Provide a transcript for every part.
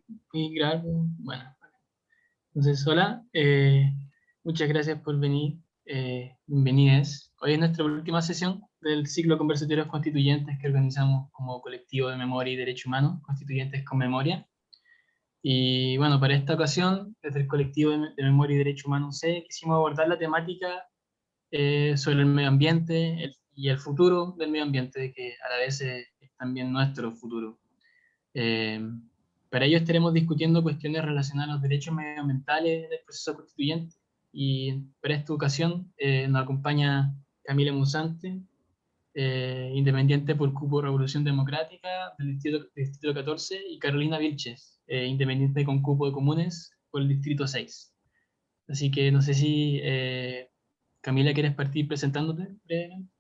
Y grabar, bueno. Entonces, hola, muchas gracias por venir. Bienvenidas. Hoy es nuestra última sesión del ciclo Conversatorios Constituyentes que organizamos como colectivo de memoria y derechos humanos, Constituyentes con Memoria. Y bueno, para esta ocasión, desde el colectivo de memoria y derechos humanos C, quisimos abordar la temática sobre el medio ambiente y el futuro del medio ambiente, que a la vez es también nuestro futuro. Eh, para ello estaremos discutiendo cuestiones relacionadas a los derechos medioambientales del proceso constituyente y para esta ocasión nos acompaña Camila Musante, independiente por Cupo Revolución Democrática del distrito 14, y Carolina Vilches, independiente con cupo de comunes por el distrito 6. Así que no sé si Camila, ¿quieres partir presentándote brevemente?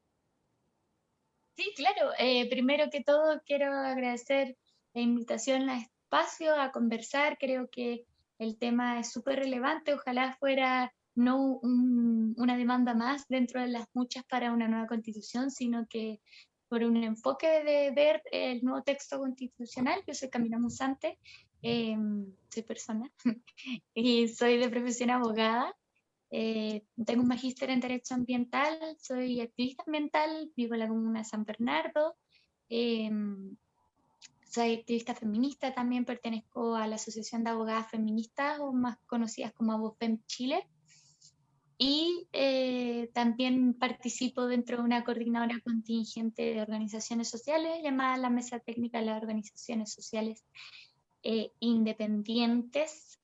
Sí, claro. Primero que todo, quiero agradecer la invitación a espacio, a conversar. Creo que el tema es súper relevante. Ojalá fuera no una demanda más dentro de las muchas para una nueva constitución, sino que por un enfoque de ver el nuevo texto constitucional. Yo soy Camila Musante, soy persona y soy de profesión abogada. Tengo un magíster en Derecho Ambiental, soy activista ambiental, vivo en la comuna de San Bernardo. eh, Soy activista feminista, también pertenezco a la Asociación de Abogadas Feministas, o más conocidas como ABOFEM Chile. Y también participo dentro de una coordinadora contingente de organizaciones sociales llamada la Mesa Técnica de las Organizaciones Sociales Independientes.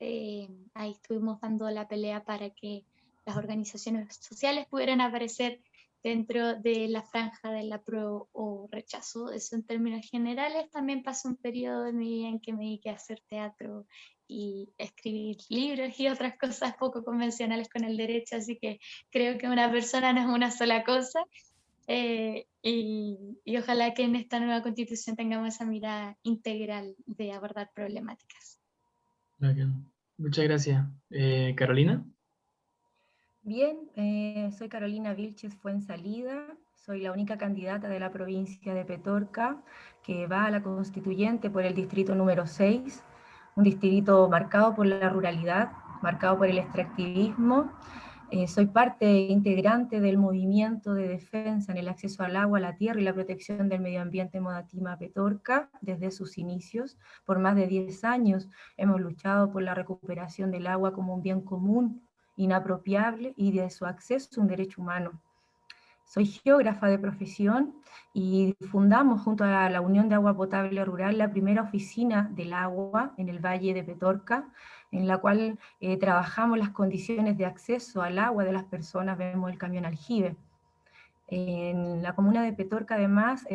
Ahí estuvimos dando la pelea para que las organizaciones sociales pudieran aparecer dentro de la franja del apruebo o rechazo. Eso en términos generales. También pasó un periodo de mi vida en que me dediqué a hacer teatro y escribir libros y otras cosas poco convencionales con el derecho, así que creo que una persona no es una sola cosa. Y ojalá que en esta nueva constitución tengamos esa mirada integral de abordar problemáticas. Bacán. Muchas gracias. Carolina. Bien, soy Carolina Vilches Fuensalida, soy la única candidata de la provincia de Petorca que va a la constituyente por el distrito número 6, un distrito marcado por la ruralidad, marcado por el extractivismo. Soy parte integrante del movimiento de defensa en el acceso al agua, a la tierra y la protección del medio ambiente Modatima Petorca desde sus inicios. Por más de 10 años hemos luchado por la recuperación del agua como un bien común, inapropiable, y de su acceso a un derecho humano. Soy geógrafa de profesión y fundamos junto a la Unión de Agua Potable Rural la primera oficina del agua en el Valle de Petorca, en la cual trabajamos las condiciones de acceso al agua de las personas. Vemos el camión aljibe. En la comuna de Petorca, además,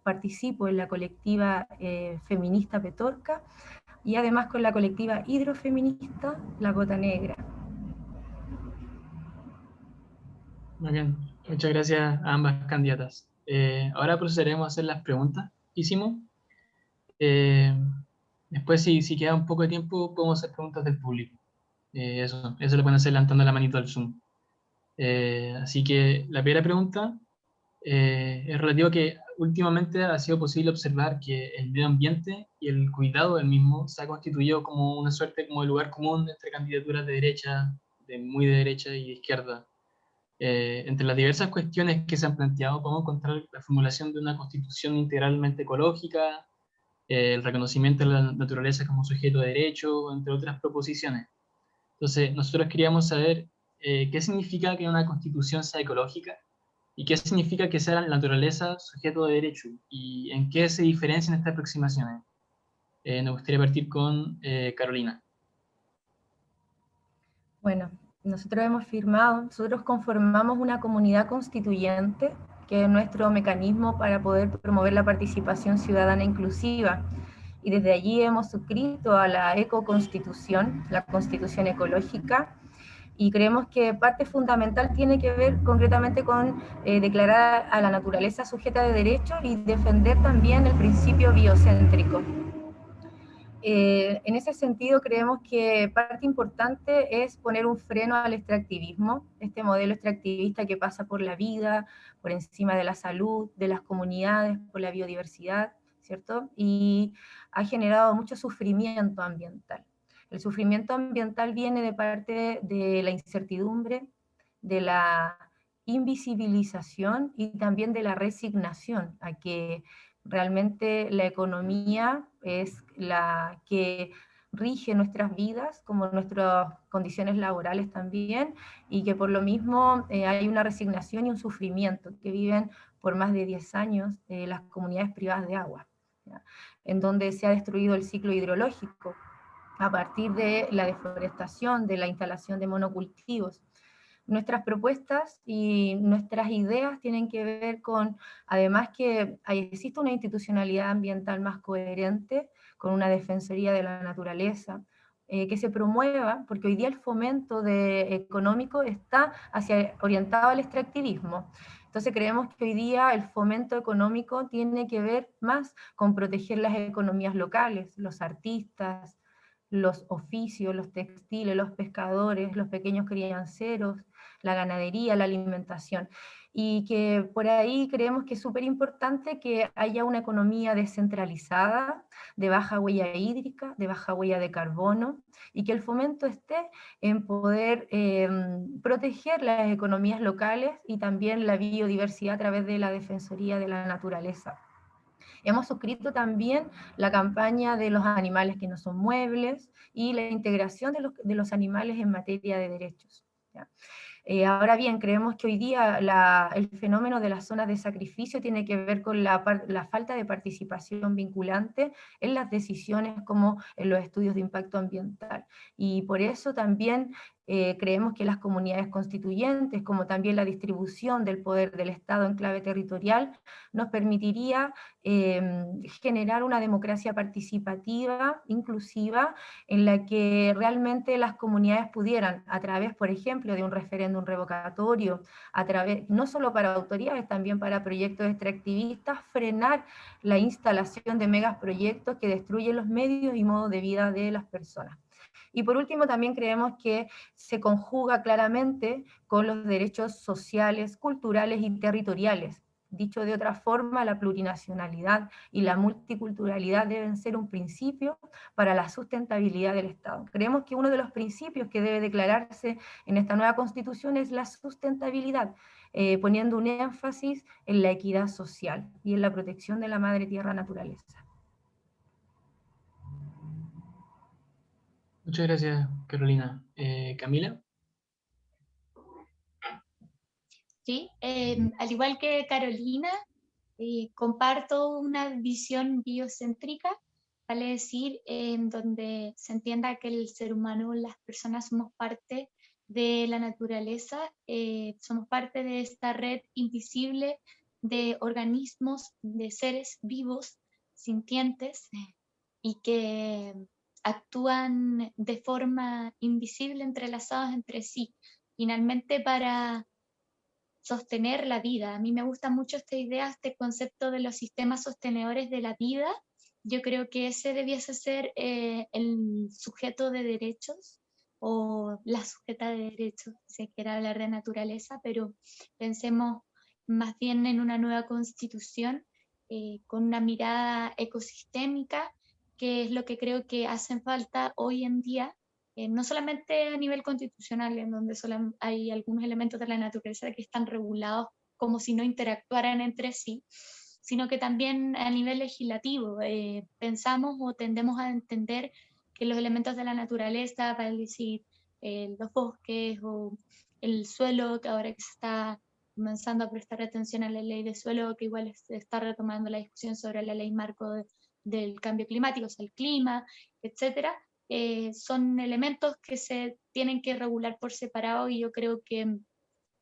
participo en la colectiva feminista Petorca y además con la colectiva hidrofeminista La Gota Negra. Muy bien, muchas gracias a ambas candidatas. Ahora procederemos a hacer las preguntas que hicimos. Eh, Después, si queda un poco de tiempo, podemos hacer preguntas del público. Eso lo pueden hacer levantando la manito al Zoom. Así que la primera pregunta es relativa a que últimamente ha sido posible observar que el medio ambiente y el cuidado del mismo se ha constituido como una suerte como de lugar común entre candidaturas de derecha, de muy de derecha y de izquierda. Entre las diversas cuestiones que se han planteado, podemos encontrar la formulación de una constitución integralmente ecológica, el reconocimiento de la naturaleza como sujeto de derecho, entre otras proposiciones. Entonces, nosotros queríamos saber qué significa que una constitución sea ecológica y qué significa que sea la naturaleza sujeto de derecho y en qué se diferencian estas aproximaciones. Nos gustaría partir con Carolina. Bueno, nosotros conformamos una comunidad constituyente, que es nuestro mecanismo para poder promover la participación ciudadana inclusiva. Y desde allí hemos suscrito a la ecoconstitución, la constitución ecológica, y creemos que parte fundamental tiene que ver concretamente con declarar a la naturaleza sujeta de derecho y defender también el principio biocéntrico. En ese sentido, creemos que parte importante es poner un freno al extractivismo, este modelo extractivista que pasa por la vida, por encima de la salud, de las comunidades, por la biodiversidad, ¿cierto? Y ha generado mucho sufrimiento ambiental. El sufrimiento ambiental viene de parte de la incertidumbre, de la invisibilización y también de la resignación a que realmente la economía es la que rige nuestras vidas, como nuestras condiciones laborales también, y que por lo mismo hay una resignación y un sufrimiento que viven por más de 10 años las comunidades privadas de agua, ¿ya? En donde se ha destruido el ciclo hidrológico a partir de la deforestación, de la instalación de monocultivos. Nuestras propuestas y nuestras ideas tienen que ver con, además, que existe una institucionalidad ambiental más coherente, con una defensoría de la naturaleza, que se promueva, porque hoy día el fomento económico está orientado al extractivismo. Entonces creemos que hoy día el fomento económico tiene que ver más con proteger las economías locales, los artistas, los oficios, los textiles, los pescadores, los pequeños crianceros, la ganadería, la alimentación. Y que por ahí creemos que es súper importante que haya una economía descentralizada, de baja huella hídrica, de baja huella de carbono, y que el fomento esté en poder proteger las economías locales y también la biodiversidad a través de la Defensoría de la Naturaleza. Hemos suscrito también la campaña de los animales que no son muebles y la integración de los animales en materia de derechos, ¿ya? Ahora bien, creemos que hoy día el fenómeno de las zonas de sacrificio tiene que ver con la falta de participación vinculante en las decisiones como en los estudios de impacto ambiental. Y por eso también creemos que las comunidades constituyentes, como también la distribución del poder del Estado en clave territorial, nos permitiría generar una democracia participativa, inclusiva, en la que realmente las comunidades pudieran, a través, por ejemplo, de un referéndum revocatorio, a través, no solo para autoridades, también para proyectos extractivistas, frenar la instalación de megaproyectos que destruyen los medios y modos de vida de las personas. Y por último, también creemos que se conjuga claramente con los derechos sociales, culturales y territoriales. Dicho de otra forma, la plurinacionalidad y la multiculturalidad deben ser un principio para la sustentabilidad del Estado. Creemos que uno de los principios que debe declararse en esta nueva Constitución es la sustentabilidad, poniendo un énfasis en la equidad social y en la protección de la madre tierra naturaleza. Muchas gracias, Carolina. Camila. Sí, al igual que Carolina, comparto una visión biocéntrica, vale decir, en donde se entienda que el ser humano, las personas somos parte de la naturaleza, somos parte de esta red invisible de organismos, de seres vivos, sintientes, y que actúan de forma invisible, entrelazados entre sí, finalmente para sostener la vida. A mí me gusta mucho esta idea, este concepto de los sistemas sostenedores de la vida. Yo creo que ese debiese ser el sujeto de derechos o la sujeta de derechos, si se quiere hablar de naturaleza, pero pensemos más bien en una nueva constitución con una mirada ecosistémica, que es lo que creo que hacen falta hoy en día, no solamente a nivel constitucional, en donde solo hay algunos elementos de la naturaleza que están regulados como si no interactuaran entre sí, sino que también a nivel legislativo. Pensamos o tendemos a entender que los elementos de la naturaleza, para decir los bosques o el suelo, que ahora que se está comenzando a prestar atención a la ley de suelo, que igual se está retomando la discusión sobre la ley marco del cambio climático, o sea, el clima, etcétera, son elementos que se tienen que regular por separado, y yo creo que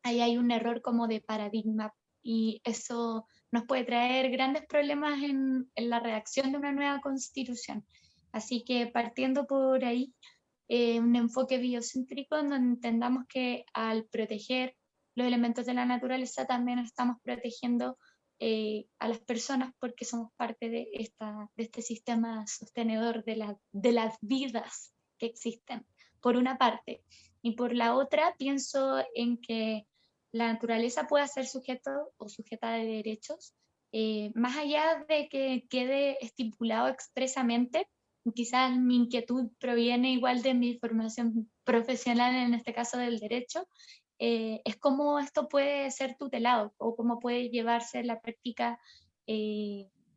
ahí hay un error como de paradigma, y eso nos puede traer grandes problemas en la redacción de una nueva constitución. Así que partiendo por ahí, un enfoque biocéntrico en donde entendamos que al proteger los elementos de la naturaleza también estamos protegiendo a las personas, porque somos parte de este sistema sostenedor de las vidas que existen, por una parte. Y por la otra, pienso en que la naturaleza pueda ser sujeto o sujeta de derechos, más allá de que quede estipulado expresamente, quizás mi inquietud proviene igual de mi formación profesional, en este caso del derecho, es cómo esto puede ser tutelado o cómo puede llevarse la práctica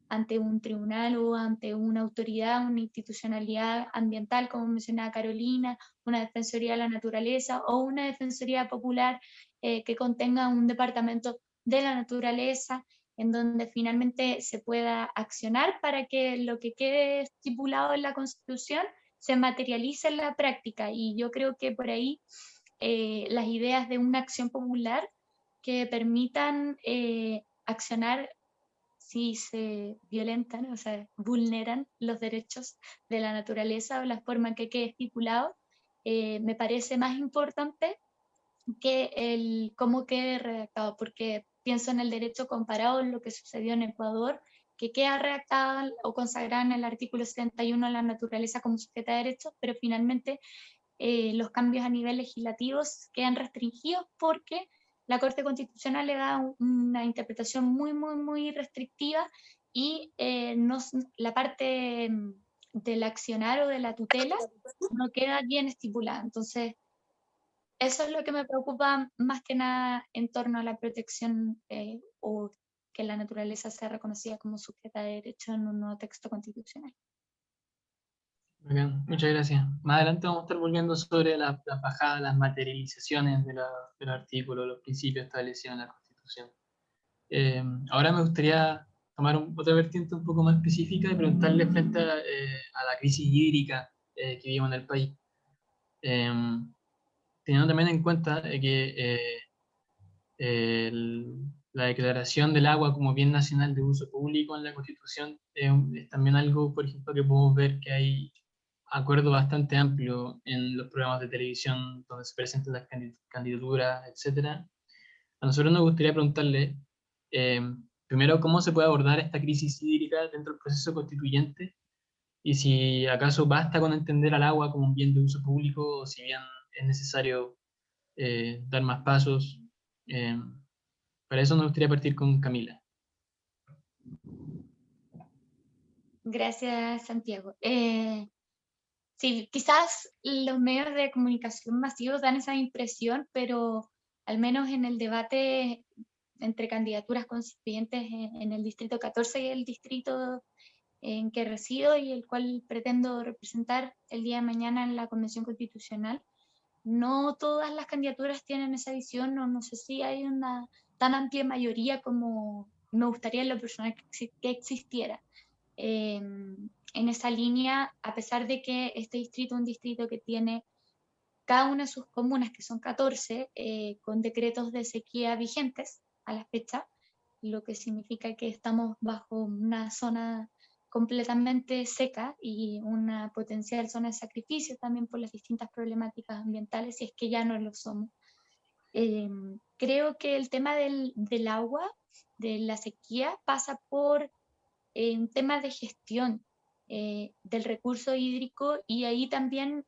ante un tribunal o ante una autoridad, una institucionalidad ambiental, como mencionaba Carolina, una defensoría de la naturaleza o una defensoría popular que contenga un departamento de la naturaleza, en donde finalmente se pueda accionar para que lo que quede estipulado en la Constitución se materialice en la práctica. Y yo creo que por ahí las ideas de una acción popular que permitan accionar si se violentan, o sea, vulneran los derechos de la naturaleza o la forma en que quede estipulado, me parece más importante que el cómo quede redactado, porque pienso en el derecho comparado en lo que sucedió en Ecuador, que queda redactada o consagrada en el artículo 71 la naturaleza como sujeta de derechos, pero finalmente los cambios a nivel legislativo quedan restringidos porque la Corte Constitucional le da una interpretación muy, muy, muy restrictiva y no, la parte del accionar o de la tutela no queda bien estipulada. Entonces, eso es lo que me preocupa más que nada en torno a la protección o que la naturaleza sea reconocida como sujeta de derecho en un nuevo texto constitucional. Muy bien, muchas gracias. Más adelante vamos a estar volviendo sobre las bajadas, las materializaciones de los artículos, los principios establecidos en la Constitución. Ahora me gustaría tomar otra vertiente un poco más específica y preguntarle frente a la crisis hídrica que vivimos en el país. Teniendo también en cuenta que la declaración del agua como bien nacional de uso público en la Constitución es también algo, por ejemplo, que podemos ver que hay acuerdo bastante amplio en los programas de televisión donde se presentan las candidaturas, etc. A nosotros nos gustaría preguntarle, eh, primero, cómo se puede abordar esta crisis hídrica dentro del proceso constituyente y si acaso basta con entender al agua como un bien de uso público o si bien es necesario dar más pasos. Eh, para eso nos gustaría partir con Camila. Gracias, Santiago. Sí, quizás los medios de comunicación masivos dan esa impresión, pero al menos en el debate entre candidaturas constituyentes en el Distrito 14 y el distrito en que resido y el cual pretendo representar el día de mañana en la Convención Constitucional, no todas las candidaturas tienen esa visión, no sé si hay una tan amplia mayoría como me gustaría en lo personal que existiera. En esa línea, a pesar de que este distrito es un distrito que tiene cada una de sus comunas, que son 14, con decretos de sequía vigentes a la fecha, lo que significa que estamos bajo una zona completamente seca y una potencial zona de sacrificio también por las distintas problemáticas ambientales, si es que ya no lo somos. Creo que el tema del agua, de la sequía, pasa por un tema de gestión del recurso hídrico y ahí también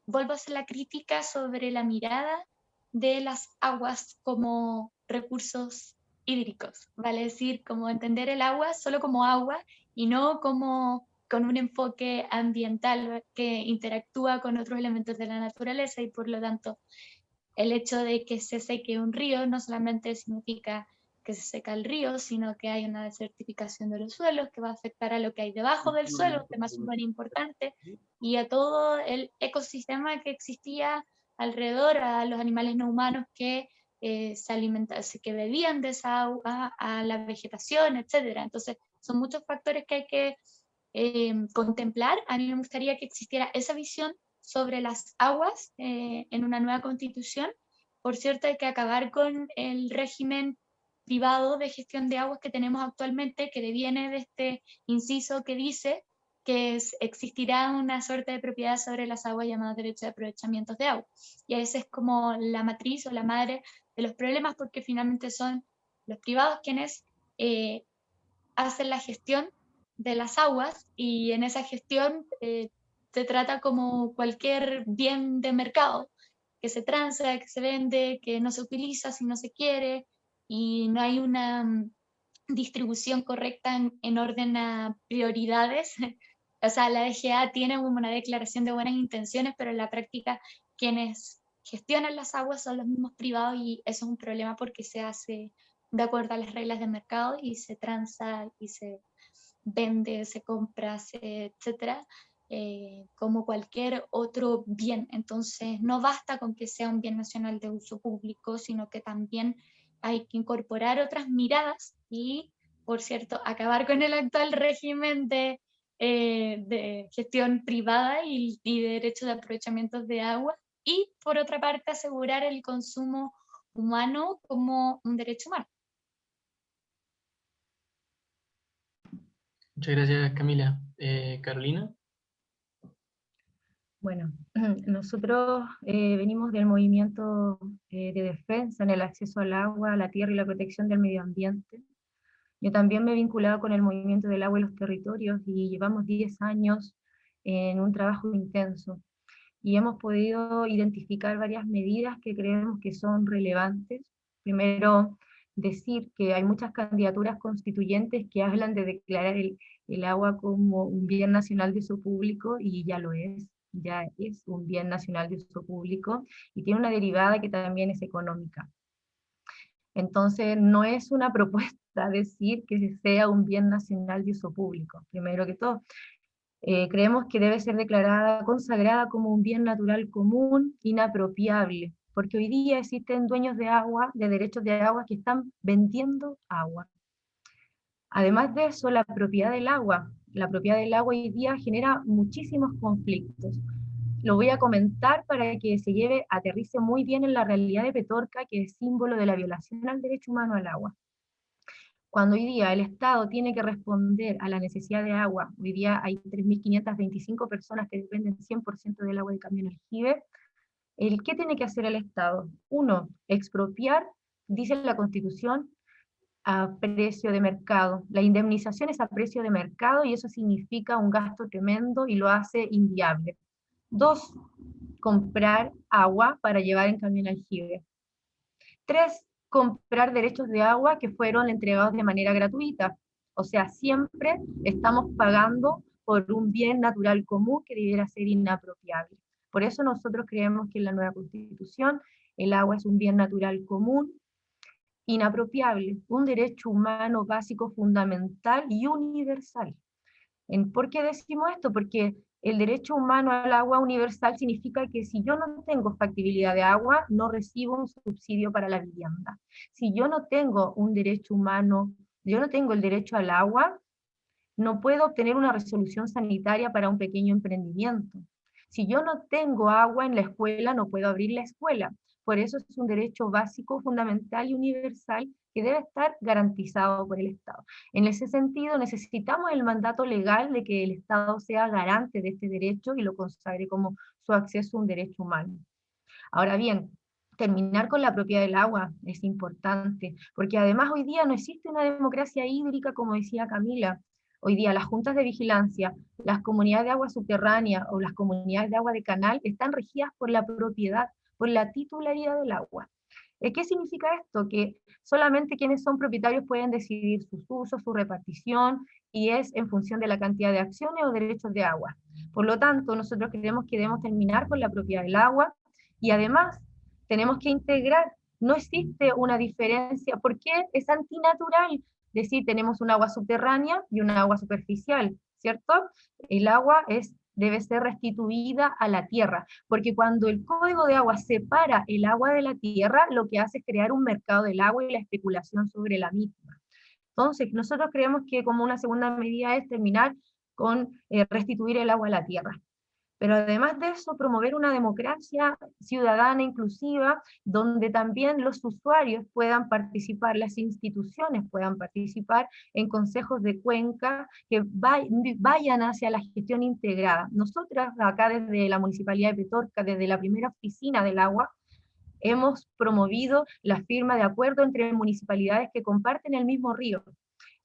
vuelvo a hacer la crítica sobre la mirada de las aguas como recursos hídricos, vale decir, como entender el agua solo como agua y no como con un enfoque ambiental que interactúa con otros elementos de la naturaleza y por lo tanto el hecho de que se seque un río no solamente significa que se seca el río, sino que hay una desertificación de los suelos que va a afectar a lo que hay debajo del suelo, un tema súper importante, y a todo el ecosistema que existía alrededor, a los animales no humanos que se alimentaban, que bebían de esa agua, a la vegetación, etc. Entonces, son muchos factores que hay que contemplar. A mí me gustaría que existiera esa visión sobre las aguas en una nueva constitución. Por cierto, hay que acabar con el régimen privado de gestión de aguas que tenemos actualmente, que deviene de este inciso que dice que existirá una suerte de propiedad sobre las aguas llamada derecho de aprovechamientos de agua. Y esa es como la matriz o la madre de los problemas, porque finalmente son los privados quienes hacen la gestión de las aguas y en esa gestión se trata como cualquier bien de mercado, que se transa, que se vende, que no se utiliza si no se quiere y no hay una distribución correcta en orden a prioridades. O sea, la DGA tiene como una declaración de buenas intenciones, pero en la práctica quienes gestionan las aguas son los mismos privados, y eso es un problema porque se hace de acuerdo a las reglas de mercado y se transa y se vende, se compra, etcétera, como cualquier otro bien. Entonces, no basta con que sea un bien nacional de uso público, sino que también hay que incorporar otras miradas y, por cierto, acabar con el actual régimen de gestión privada y de derechos de aprovechamiento de agua, y, por otra parte, asegurar el consumo humano como un derecho humano. Muchas gracias, Camila. Carolina. Bueno, nosotros venimos del movimiento de defensa en el acceso al agua, a la tierra y la protección del medio ambiente. Yo también me he vinculado con el movimiento del agua y los territorios y llevamos 10 años en un trabajo intenso. Y hemos podido identificar varias medidas que creemos que son relevantes. Primero, decir que hay muchas candidaturas constituyentes que hablan de declarar el agua como un bien nacional de uso público, y ya es un bien nacional de uso público, y tiene una derivada que también es económica. Entonces, no es una propuesta decir que sea un bien nacional de uso público, primero que todo. Creemos que debe ser declarada, consagrada como un bien natural común, inapropiable, porque hoy día existen dueños de agua, de derechos de agua, que están vendiendo agua. Además de eso, la propiedad del agua hoy día genera muchísimos conflictos. Lo voy a comentar para que se aterrice muy bien en la realidad de Petorca, que es símbolo de la violación al derecho humano al agua. Cuando hoy día el Estado tiene que responder a la necesidad de agua, hoy día hay 3.525 personas que dependen 100% del agua de Camión Aljibe, ¿qué tiene que hacer el Estado? Uno, expropiar, dice la Constitución, a precio de mercado. La indemnización es a precio de mercado, y eso significa un gasto tremendo y lo hace inviable. Dos, comprar agua para llevar en Camión Aljibe. Tres, comprar derechos de agua que fueron entregados de manera gratuita. O sea, siempre estamos pagando por un bien natural común que debiera ser inapropiable. Por eso nosotros creemos que en la nueva Constitución el agua es un bien natural común, inapropiable, un derecho humano básico, fundamental y universal. ¿Por qué decimos esto? Porque el derecho humano al agua universal significa que si yo no tengo factibilidad de agua, no recibo un subsidio para la vivienda. Si yo no tengo un derecho humano, yo no tengo el derecho al agua, no puedo obtener una resolución sanitaria para un pequeño emprendimiento. Si yo no tengo agua en la escuela, no puedo abrir la escuela. Por eso es un derecho básico, fundamental y universal que debe estar garantizado por el Estado. En ese sentido, necesitamos el mandato legal de que el Estado sea garante de este derecho y lo consagre como su acceso a un derecho humano. Ahora bien, terminar con la propiedad del agua es importante, porque además hoy día no existe una democracia hídrica, como decía Camila. Hoy día las juntas de vigilancia, las comunidades de agua subterránea o las comunidades de agua de canal están regidas por la propiedad, por la titularidad del agua. ¿Qué significa esto? Que solamente quienes son propietarios pueden decidir sus usos, su repartición, y es en función de la cantidad de acciones o derechos de agua. Por lo tanto, nosotros creemos que debemos terminar con la propiedad del agua, y además tenemos que integrar, no existe una diferencia, porque es antinatural decir tenemos un agua subterránea y una agua superficial, ¿cierto? El agua debe ser restituida a la tierra, porque cuando el Código de Agua separa el agua de la tierra, lo que hace es crear un mercado del agua y la especulación sobre la misma. Entonces, nosotros creemos que como una segunda medida es terminar con restituir el agua a la tierra. Pero además de eso, promover una democracia ciudadana inclusiva, donde también los usuarios puedan participar, las instituciones puedan participar en consejos de cuenca que vayan hacia la gestión integrada. Nosotras acá desde la Municipalidad de Petorca, desde la primera oficina del agua, hemos promovido la firma de acuerdo entre municipalidades que comparten el mismo río.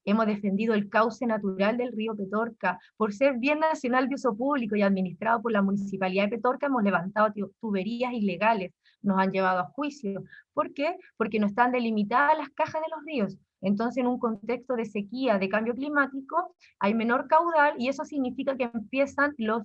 Hemos defendido el cauce natural del río Petorca. Por ser bien nacional de uso público y administrado por la Municipalidad de Petorca, hemos levantado tuberías ilegales, nos han llevado a juicio. ¿Por qué? Porque no están delimitadas las cajas de los ríos. Entonces, en un contexto de sequía, de cambio climático, hay menor caudal, y eso significa que empiezan los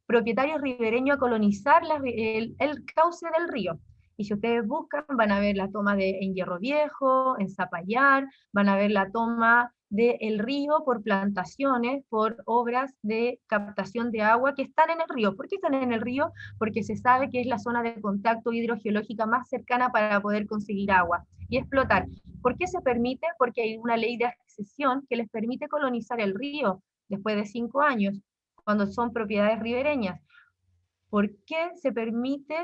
propietarios ribereños a colonizar el cauce del río. Y si ustedes buscan, van a ver la toma en Hierro Viejo, en Zapallar, van a ver la toma del río por plantaciones, por obras de captación de agua que están en el río. ¿Por qué están en el río? Porque se sabe que es la zona de contacto hidrogeológica más cercana para poder conseguir agua y explotar. ¿Por qué se permite? Porque hay una ley de accesión que les permite colonizar el río después de 5 años, cuando son propiedades ribereñas. ¿Por qué se permite?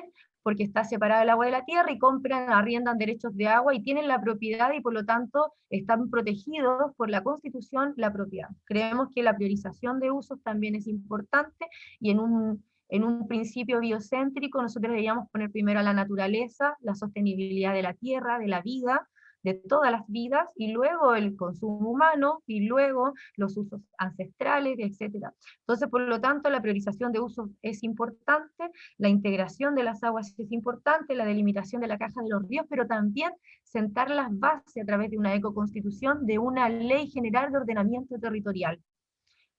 Porque está separada el agua de la tierra y compran, arriendan derechos de agua y tienen la propiedad, y por lo tanto están protegidos por la Constitución la propiedad. Creemos que la priorización de usos también es importante, y en un principio biocéntrico nosotros deberíamos poner primero a la naturaleza, la sostenibilidad de la tierra, de la vida, de todas las vidas, y luego el consumo humano, y luego los usos ancestrales, etc. Entonces, por lo tanto, la priorización de usos es importante, la integración de las aguas es importante, la delimitación de la caja de los ríos, pero también sentar las bases a través de una ecoconstitución, de una ley general de ordenamiento territorial.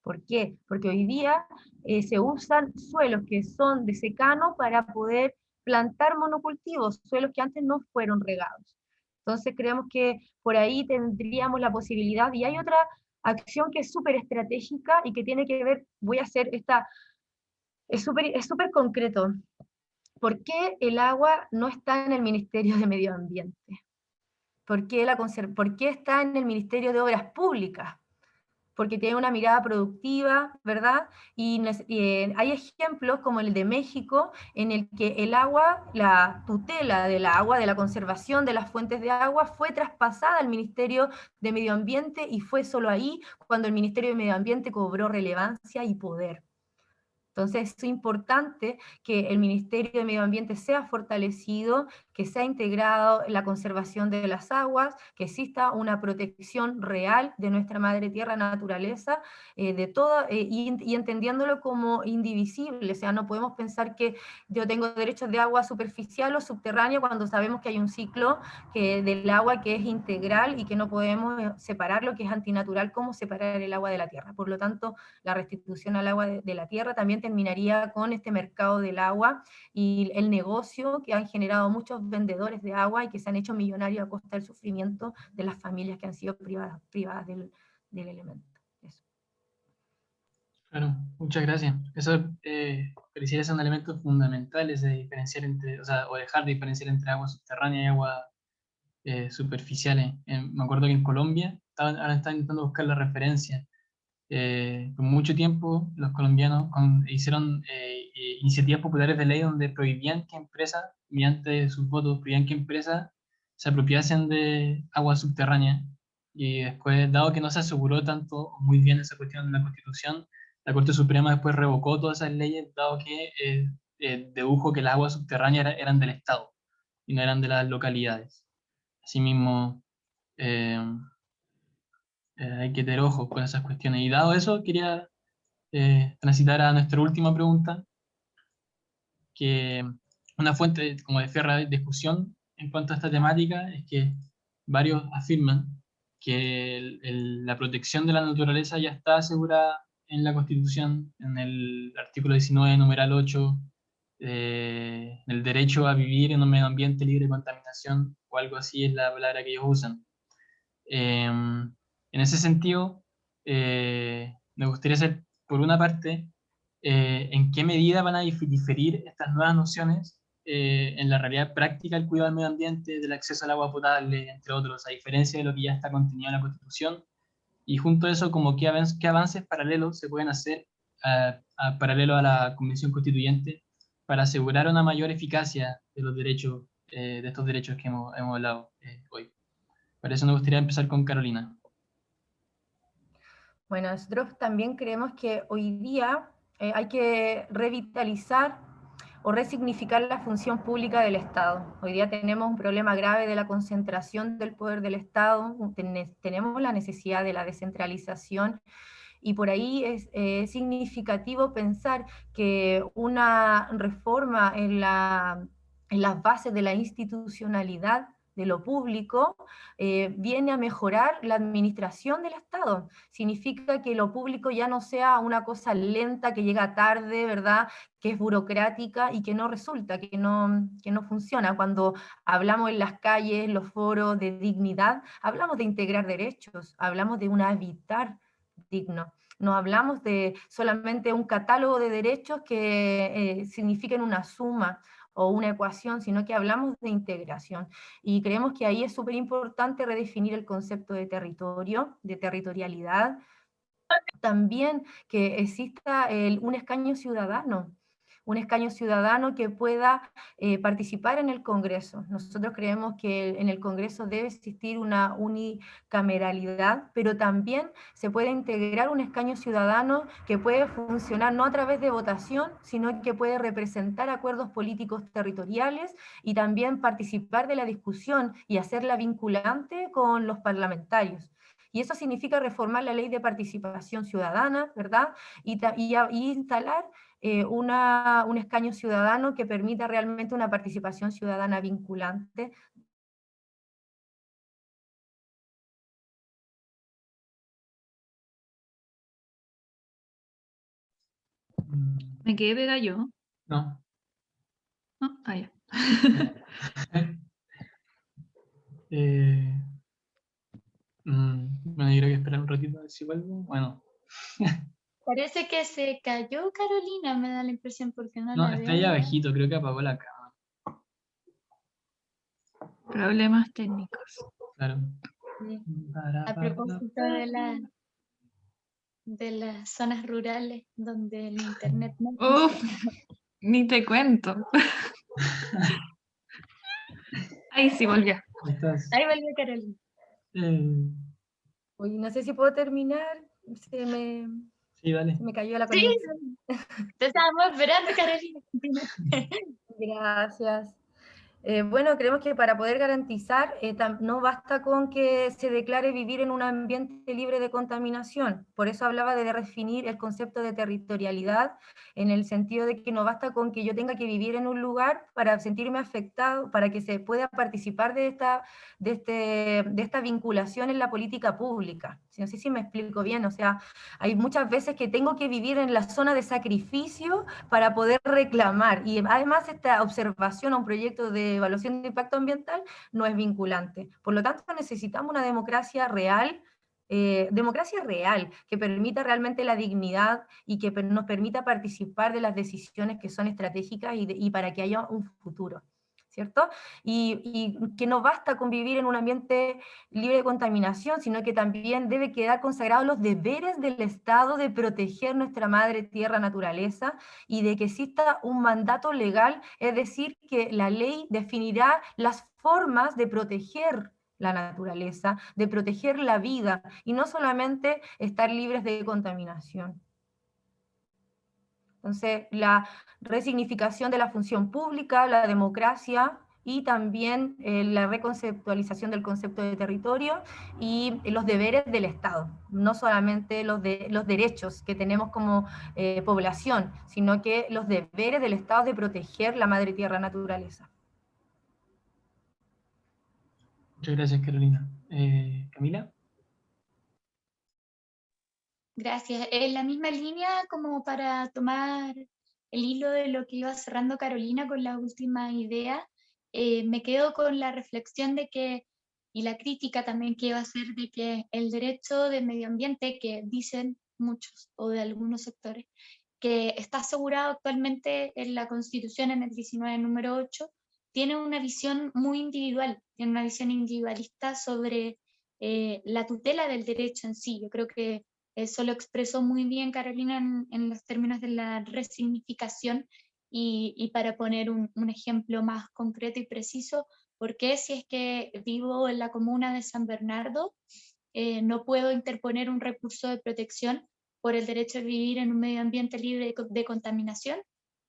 ¿Por qué? Porque hoy día se usan suelos que son de secano para poder plantar monocultivos, suelos que antes no fueron regados. Entonces creemos que por ahí tendríamos la posibilidad, y hay otra acción que es súper estratégica y que tiene que ver, voy a hacer esta, es súper concreto. ¿Por qué el agua no está en el Ministerio de Medio Ambiente? ¿Por qué está en el Ministerio de Obras Públicas? Porque tiene una mirada productiva, ¿verdad? Y hay ejemplos como el de México, en el que el agua, la tutela del agua, de la conservación de las fuentes de agua, fue traspasada al Ministerio de Medio Ambiente, y fue solo ahí cuando el Ministerio de Medio Ambiente cobró relevancia y poder. Entonces es importante que el Ministerio de Medio Ambiente sea fortalecido, que sea integrado en la conservación de las aguas, que exista una protección real de nuestra madre tierra, naturaleza, y entendiéndolo como indivisible. O sea, no podemos pensar que yo tengo derechos de agua superficial o subterránea cuando sabemos que hay un ciclo del agua que es integral y que no podemos separar lo que es antinatural como separar el agua de la tierra. Por lo tanto, la restitución al agua de la tierra también terminaría con este mercado del agua y el negocio que han generado muchos vendedores de agua y que se han hecho millonarios a costa del sufrimiento de las familias que han sido privadas del elemento. Eso. Claro, muchas gracias. Eso pareciera ser un elemento fundamental, ese diferenciar entre, o dejar de diferenciar entre agua subterránea y agua superficiales. Me acuerdo que en Colombia ahora están intentando buscar la referencia. Por mucho tiempo los colombianos hicieron iniciativas populares de ley donde prohibían que empresas, mediante sus votos, prohibían que empresas se apropiasen de agua subterránea. Y después, dado que no se aseguró tanto muy bien esa cuestión en la Constitución, la Corte Suprema después revocó todas esas leyes, dado que dedujo que las aguas subterráneas eran del Estado y no eran de las localidades. Asimismo, eh, hay que tener ojo con esas cuestiones. Y dado eso, quería transitar a nuestra última pregunta, que una fuente como de férrea discusión en cuanto a esta temática es que varios afirman que la protección de la naturaleza ya está asegurada en la Constitución, en el artículo 19, numeral 8, el derecho a vivir en un medio ambiente libre de contaminación, o algo así es la palabra que ellos usan. En ese sentido, me gustaría saber, por una parte, en qué medida van a diferir estas nuevas nociones en la realidad práctica del cuidado del medio ambiente, del acceso al agua potable, entre otros, a diferencia de lo que ya está contenido en la Constitución, y junto a eso, como qué avances paralelos se pueden hacer paralelo a la Convención Constituyente para asegurar una mayor eficacia de los derechos, de estos derechos que hemos hablado hoy. Por eso me gustaría empezar con Carolina. Bueno, nosotros también creemos que hoy día hay que revitalizar o resignificar la función pública del Estado. Hoy día tenemos un problema grave de la concentración del poder del Estado, tenemos la necesidad de la descentralización, y por ahí es significativo pensar que una reforma en las bases de la institucionalidad de lo público viene a mejorar la administración del Estado. Significa que lo público ya no sea una cosa lenta, que llega tarde, ¿verdad?, que es burocrática y que no resulta, que no funciona. Cuando hablamos en las calles, los foros de dignidad, hablamos de integrar derechos, hablamos de un habitar digno. No hablamos de solamente un catálogo de derechos que signifiquen una suma o una ecuación, sino que hablamos de integración. Y creemos que ahí es súper importante redefinir el concepto de territorio, de territorialidad, también que exista un escaño ciudadano que pueda participar en el Congreso. Nosotros creemos que en el Congreso debe existir una unicameralidad, pero también se puede integrar un escaño ciudadano que puede funcionar no a través de votación, sino que puede representar acuerdos políticos territoriales y también participar de la discusión y hacerla vinculante con los parlamentarios. Y eso significa reformar la ley de participación ciudadana, ¿verdad? Y instalar un escaño ciudadano que permita realmente una participación ciudadana vinculante. ¿Me quedé pegada yo? No. No, ya. Bueno, yo creo que esperar un ratito a ver si vuelvo. Bueno, Parece que se cayó Carolina, me da la impresión, porque no no, la está veo. ahí abajito, creo que apagó la cámara. Problemas técnicos. Claro. Sí. A propósito de las zonas rurales donde el internet no Uf, funciona. ni te cuento. Ahí sí volvió. Ahí estás. Ahí volvió Carolina. Oye, no sé si puedo terminar, se me Sí, vale. cayó la Sí, conexión. te estábamos esperando, Carolina. Gracias. Bueno, creemos que para poder garantizar, no basta con que se declare vivir en un ambiente libre de contaminación. Por eso hablaba de redefinir el concepto de territorialidad, en el sentido de que no basta con que yo tenga que vivir en un lugar para sentirme afectado, para que se pueda participar de esta vinculación en la política pública. No sé si me explico bien, o sea, hay muchas veces que tengo que vivir en la zona de sacrificio para poder reclamar, y además esta observación a un proyecto de evaluación de impacto ambiental no es vinculante. Por lo tanto, necesitamos una democracia real, que permita realmente la dignidad y que nos permita participar de las decisiones que son estratégicas y para que haya un futuro, ¿cierto? Y que no basta con vivir en un ambiente libre de contaminación, sino que también debe quedar consagrados los deberes del Estado de proteger nuestra madre tierra naturaleza y de que exista un mandato legal, es decir, que la ley definirá las formas de proteger la naturaleza, de proteger la vida, y no solamente estar libres de contaminación. Entonces, la resignificación de la función pública, la democracia y también la reconceptualización del concepto de territorio y los deberes del Estado, no solamente los derechos que tenemos como población, sino que los deberes del Estado de proteger la madre tierra naturaleza. Muchas gracias, Carolina. Camila. Gracias. En la misma línea, como para tomar el hilo de lo que iba cerrando Carolina con la última idea, me quedo con la reflexión de que, y la crítica también que iba a hacer, de que el derecho de medio ambiente, que dicen muchos o de algunos sectores, que está asegurado actualmente en la Constitución en el 19, número 8, tiene una visión muy individual, tiene una visión individualista sobre la tutela del derecho en sí. Yo creo que eso lo expresó muy bien Carolina en los términos de la resignificación, y para poner un ejemplo más concreto y preciso, ¿por qué si es que vivo en la comuna de San Bernardo no puedo interponer un recurso de protección por el derecho a vivir en un medio ambiente libre de contaminación?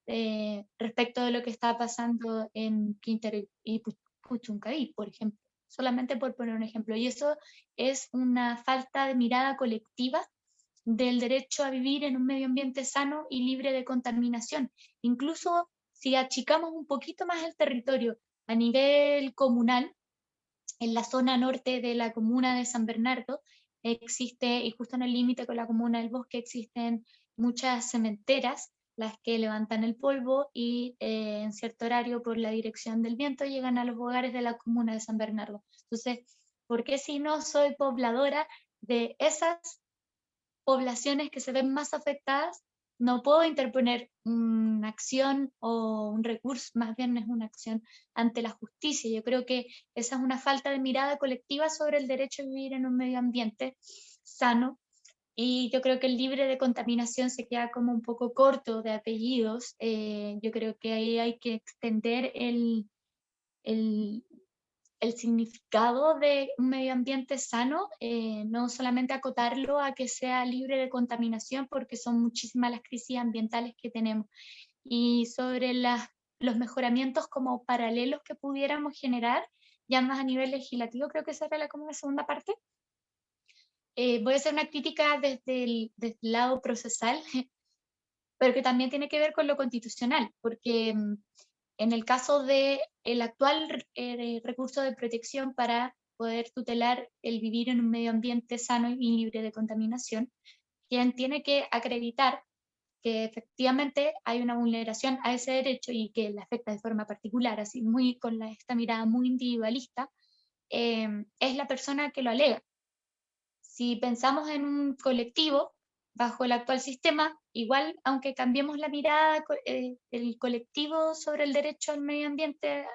respecto de lo que está pasando en Quintero y Puchuncaví, por ejemplo, solamente por poner un ejemplo. Y eso es una falta de mirada colectiva del derecho a vivir en un medio ambiente sano y libre de contaminación. Incluso si achicamos un poquito más el territorio a nivel comunal, en la zona norte de la comuna de San Bernardo existe, y justo en el límite con la comuna del Bosque, existen muchas cementeras, las que levantan el polvo y en cierto horario por la dirección del viento llegan a los hogares de la comuna de San Bernardo. Entonces, ¿por qué si no soy pobladora de esas poblaciones que se ven más afectadas, no puedo interponer una acción o un recurso, más bien es una acción ante la justicia? Yo creo que esa es una falta de mirada colectiva sobre el derecho a vivir en un medio ambiente sano, y yo creo que el libre de contaminación se queda como un poco corto de apellidos. Yo creo que ahí hay que extender el, el significado de un medio ambiente sano, no solamente acotarlo a que sea libre de contaminación, porque son muchísimas las crisis ambientales que tenemos. Y sobre los mejoramientos como paralelos que pudiéramos generar, ya más a nivel legislativo, creo que esa era como la segunda parte. Voy a hacer una crítica desde el lado procesal, pero que también tiene que ver con lo constitucional, porque en el caso del actual recurso de protección para poder tutelar el vivir en un medio ambiente sano y libre de contaminación, quien tiene que acreditar que efectivamente hay una vulneración a ese derecho y que le afecta de forma particular, así muy con esta mirada muy individualista, es la persona que lo alega. Si pensamos en un colectivo, bajo el actual sistema, igual, aunque cambiemos la mirada, el colectivo sobre el derecho al medio ambiente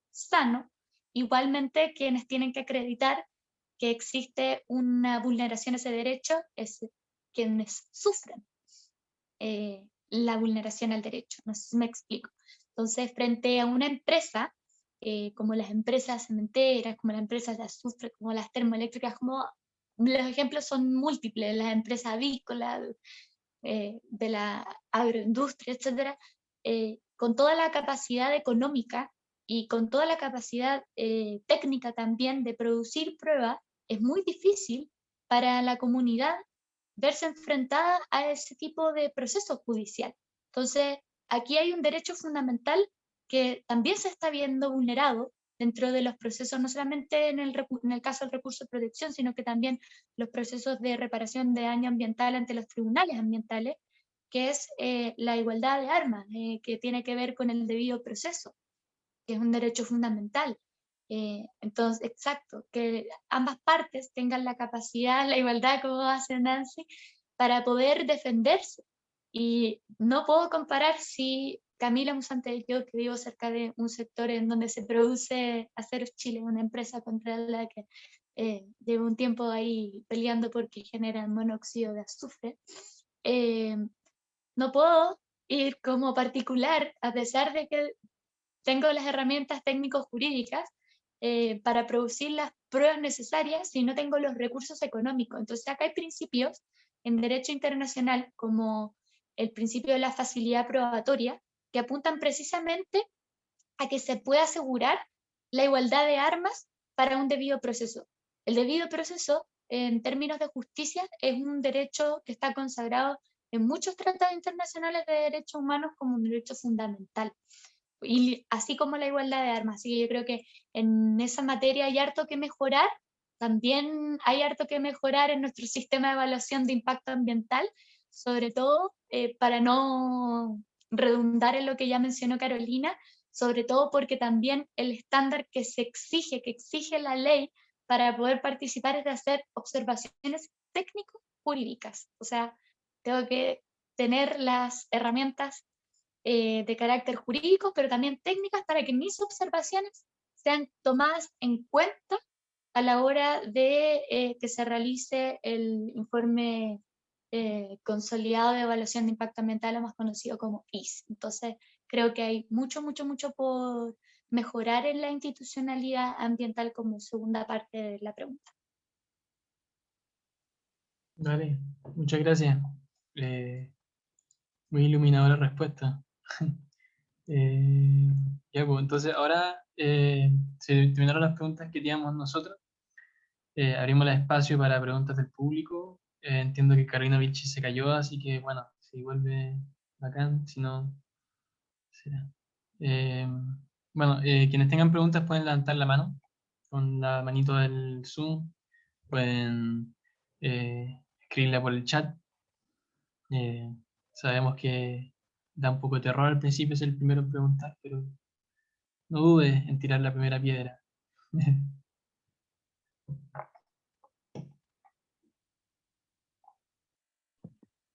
sano, igualmente quienes tienen que acreditar que existe una vulneración a ese derecho es quienes sufren la vulneración al derecho. No sé si me explico. Entonces, frente a una empresa, como las empresas cementeras, como las empresas de azufre, como las termoeléctricas, como los ejemplos son múltiples, las empresas avícolas, de la agroindustria, etcétera, con toda la capacidad económica y con toda la capacidad técnica también de producir pruebas, es muy difícil para la comunidad verse enfrentada a ese tipo de proceso judicial. Entonces, aquí hay un derecho fundamental que también se está viendo vulnerado dentro de los procesos, no solamente en el caso del recurso de protección, sino que también los procesos de reparación de daño ambiental ante los tribunales ambientales, que es la igualdad de armas, que tiene que ver con el debido proceso, que es un derecho fundamental. Entonces, exacto, que ambas partes tengan la capacidad, la igualdad, como hace Nancy, para poder defenderse. Y no puedo comparar si Camila Musante, yo que vivo cerca de un sector en donde se produce Aceros Chile, una empresa contra la que llevo un tiempo ahí peleando porque generan monóxido de azufre, no puedo ir como particular, a pesar de que tengo las herramientas técnico-jurídicas para producir las pruebas necesarias si no tengo los recursos económicos. Entonces acá hay principios en derecho internacional como el principio de la facilidad probatoria que apuntan precisamente a que se pueda asegurar la igualdad de armas para un debido proceso. El debido proceso, en términos de justicia, es un derecho que está consagrado en muchos tratados internacionales de derechos humanos como un derecho fundamental, y así como la igualdad de armas. Así que yo creo que en esa materia hay harto que mejorar. También hay harto que mejorar en nuestro sistema de evaluación de impacto ambiental, sobre todo para no redundar en lo que ya mencionó Carolina, sobre todo porque también el estándar que se exige, que exige la ley para poder participar, es de hacer observaciones técnico-jurídicas. O sea, tengo que tener las herramientas de carácter jurídico, pero también técnicas para que mis observaciones sean tomadas en cuenta a la hora de que se realice el informe consolidado de evaluación de impacto ambiental, o más conocido como IS. Entonces, creo que hay mucho, mucho, mucho por mejorar en la institucionalidad ambiental como segunda parte de la pregunta. Vale, muchas gracias. Muy iluminadora respuesta. Ya, pues, entonces ahora se terminaron las preguntas que teníamos nosotros. Abrimos el espacio para preguntas del público. Entiendo que Carolina Vilchi se cayó, así que bueno, si vuelve bacán, si no, será. Eh, bueno, quienes tengan preguntas pueden levantar la mano con la manito del Zoom, pueden escribirla por el chat. Eh, Sabemos que da un poco de terror al principio ser el primero en preguntar, pero no dudes en tirar la primera piedra.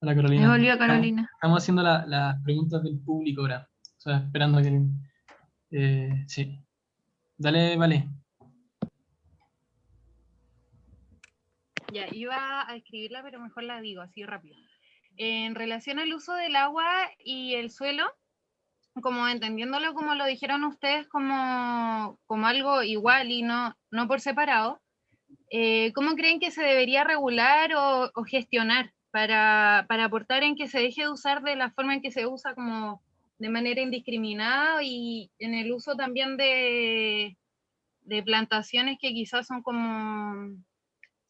Hola Ahí Carolina. volvió Carolina. Estamos haciendo las preguntas del público ahora. O sea, esperando a que... sí. Dale, vale. Ya, iba a escribirla, pero mejor la digo así rápido. En relación al uso del agua y el suelo, como entendiéndolo como lo dijeron ustedes, como algo igual y no por separado, ¿cómo creen que se debería regular o gestionar para aportar en que se deje de usar de la forma en que se usa, como de manera indiscriminada, y en el uso también de plantaciones que quizás son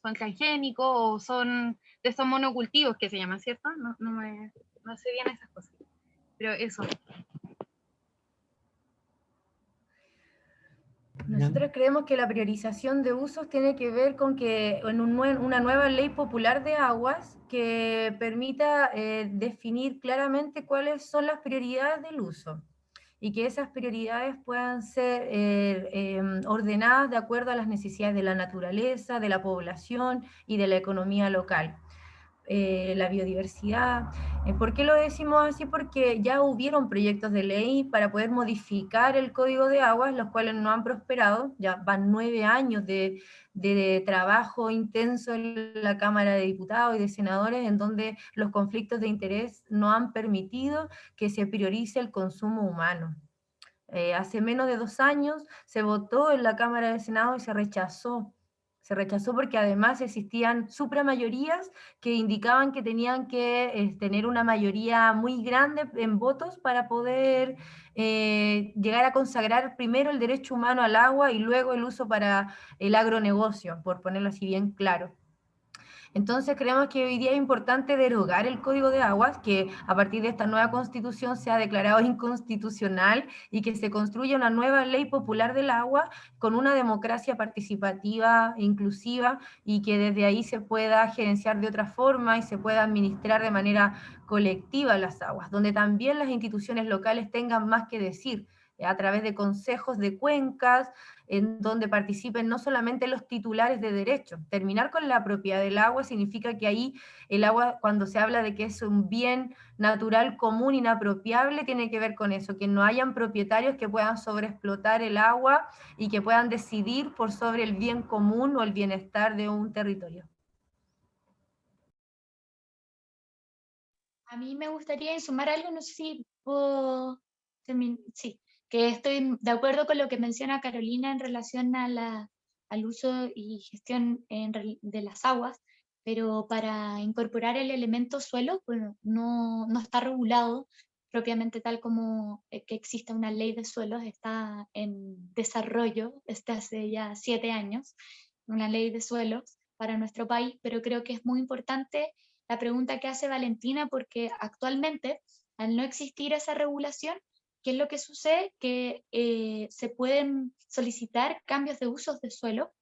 transgénicos o son de estos monocultivos que se llaman, ¿cierto? No sé bien esas cosas, pero eso. Nosotros creemos que la priorización de usos tiene que ver con que en una nueva ley popular de aguas que permita definir claramente cuáles son las prioridades del uso y que esas prioridades puedan ser ordenadas de acuerdo a las necesidades de la naturaleza, de la población y de la economía local. La biodiversidad. ¿Por qué lo decimos así? Porque ya hubieron proyectos de ley para poder modificar el Código de Aguas, los cuales no han prosperado. Ya van 9 años de trabajo intenso en la Cámara de Diputados y de Senadores, en donde los conflictos de interés no han permitido que se priorice el consumo humano. Hace menos de 2 años se votó en la Cámara de Senado y se rechazó. Se rechazó porque además existían supramayorías que indicaban que tenían que tener una mayoría muy grande en votos para poder llegar a consagrar primero el derecho humano al agua y luego el uso para el agronegocio, por ponerlo así bien claro. Entonces creemos que hoy día es importante derogar el Código de Aguas, que a partir de esta nueva constitución se ha declarado inconstitucional y que se construya una nueva ley popular del agua con una democracia participativa e inclusiva y que desde ahí se pueda gerenciar de otra forma y se pueda administrar de manera colectiva las aguas, donde también las instituciones locales tengan más que decir a través de consejos de cuencas, en donde participen no solamente los titulares de derechos. Terminar con la propiedad del agua significa que ahí el agua, cuando se habla de que es un bien natural común inapropiable, tiene que ver con eso, que no hayan propietarios que puedan sobreexplotar el agua y que puedan decidir por sobre el bien común o el bienestar de un territorio. A mí me gustaría sumar algo, no sé si puedo... Sí, que estoy de acuerdo con lo que menciona Carolina en relación al uso y gestión de las aguas, pero para incorporar el elemento suelo, bueno, no está regulado propiamente tal como que exista una ley de suelos, está en desarrollo desde hace ya 7 años, una ley de suelos para nuestro país, pero creo que es muy importante la pregunta que hace Valentina, porque actualmente, al no existir esa regulación, ¿qué es lo que sucede? Que se pueden solicitar cambios de usos de suelo.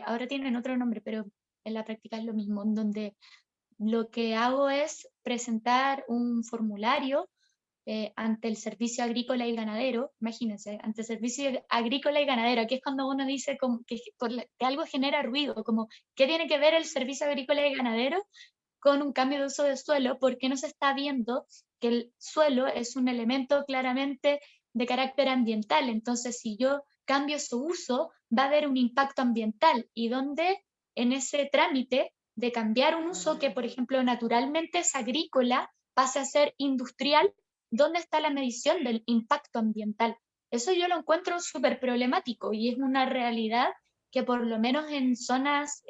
Ahora tienen otro nombre, pero en la práctica es lo mismo, en donde lo que hago es presentar un formulario ante el Servicio Agrícola y Ganadero, imagínense, ante el Servicio Agrícola y Ganadero, aquí es cuando uno dice que algo genera ruido, como, ¿qué tiene que ver el Servicio Agrícola y Ganadero con un cambio de uso de suelo? Porque no se está viendo que el suelo es un elemento claramente de carácter ambiental. Entonces, si yo cambio su uso, va a haber un impacto ambiental. Y donde en ese trámite de cambiar un uso que, por ejemplo, naturalmente es agrícola, pase a ser industrial, ¿dónde está la medición del impacto ambiental? Eso yo lo encuentro súper problemático y es una realidad que por lo menos en zonas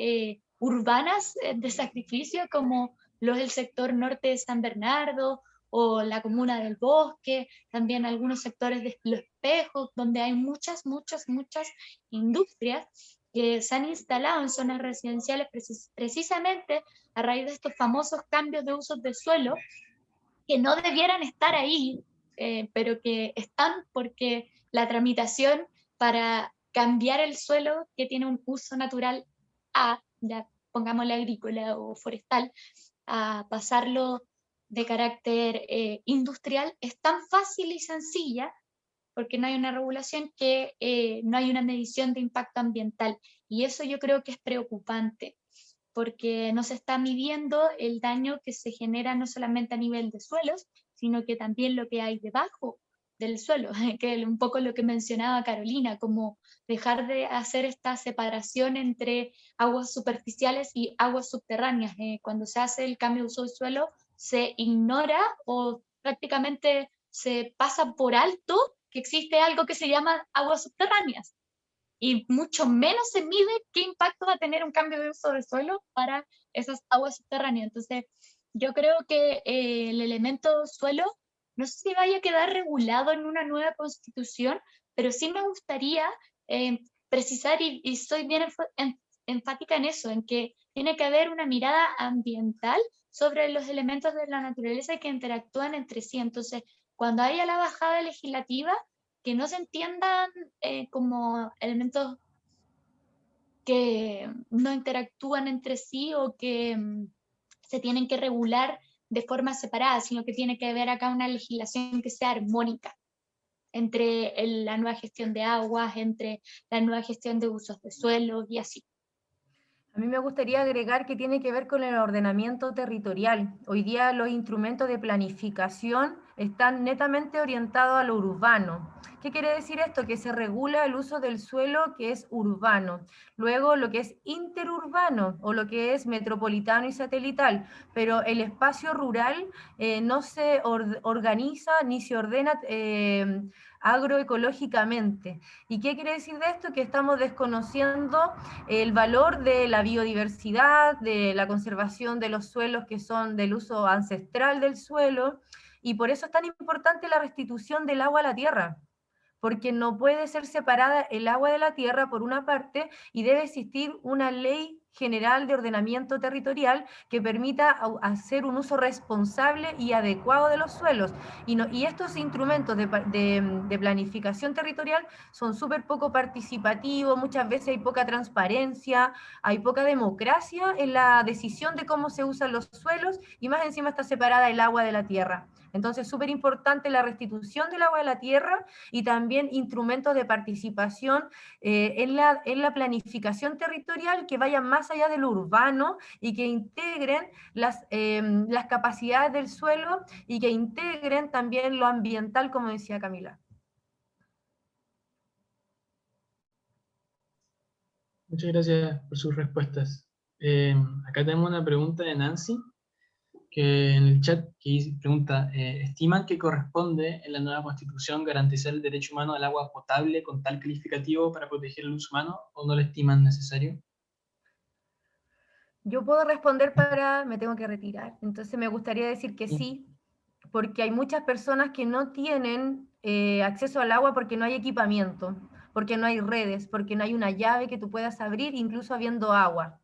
urbanas de sacrificio como los del sector norte de San Bernardo o la comuna del Bosque, también algunos sectores de Los Espejos, donde hay muchas industrias que se han instalado en zonas residenciales precisamente a raíz de estos famosos cambios de usos de suelo, que no debieran estar ahí, pero que están porque la tramitación para cambiar el suelo que tiene un uso natural A, ya pongámosle agrícola o forestal, a pasarlo de carácter industrial, es tan fácil y sencilla porque no hay una regulación, que no hay una medición de impacto ambiental. Y eso yo creo que es preocupante, porque no se está midiendo el daño que se genera no solamente a nivel de suelos, sino que también lo que hay debajo del suelo, que es un poco lo que mencionaba Carolina, como dejar de hacer esta separación entre aguas superficiales y aguas subterráneas. Cuando se hace el cambio de uso del suelo, se ignora o prácticamente se pasa por alto que existe algo que se llama aguas subterráneas, y mucho menos se mide qué impacto va a tener un cambio de uso del suelo para esas aguas subterráneas. Entonces, yo creo que el elemento suelo no sé si vaya a quedar regulado en una nueva constitución, pero sí me gustaría precisar, y soy bien enfática en eso, en que tiene que haber una mirada ambiental sobre los elementos de la naturaleza que interactúan entre sí. Entonces, cuando haya la bajada legislativa, que no se entiendan como elementos que no interactúan entre sí o que se tienen que regular de forma separada, sino que tiene que haber acá una legislación que sea armónica entre la nueva gestión de aguas, entre la nueva gestión de usos de suelos y así. A mí me gustaría agregar que tiene que ver con el ordenamiento territorial. Hoy día los instrumentos de planificación están netamente orientados a lo urbano. ¿Qué quiere decir esto? Que se regula el uso del suelo que es urbano, luego lo que es interurbano o lo que es metropolitano y satelital, pero el espacio rural no se organiza ni se ordena agroecológicamente. ¿Y qué quiere decir de esto? Que estamos desconociendo el valor de la biodiversidad, de la conservación de los suelos que son del uso ancestral del suelo, y por eso es tan importante la restitución del agua a la tierra, porque no puede ser separada el agua de la tierra por una parte, y debe existir una ley general de ordenamiento territorial que permita hacer un uso responsable y adecuado de los suelos. Y estos instrumentos de planificación territorial son súper poco participativos, muchas veces hay poca transparencia, hay poca democracia en la decisión de cómo se usan los suelos, y más encima está separada el agua de la tierra. Entonces, súper importante la restitución del agua de la tierra y también instrumentos de participación en la planificación territorial que vayan más allá de lo urbano y que integren las capacidades del suelo y que integren también lo ambiental, como decía Camila. Muchas gracias por sus respuestas. Acá tenemos una pregunta de Nancy, que en el chat pregunta, ¿estiman que corresponde en la nueva Constitución garantizar el derecho humano al agua potable con tal calificativo para proteger el uso humano, o no lo estiman necesario? Yo puedo responder me tengo que retirar, entonces me gustaría decir que sí, porque hay muchas personas que no tienen acceso al agua porque no hay equipamiento, porque no hay redes, porque no hay una llave que tú puedas abrir incluso habiendo agua.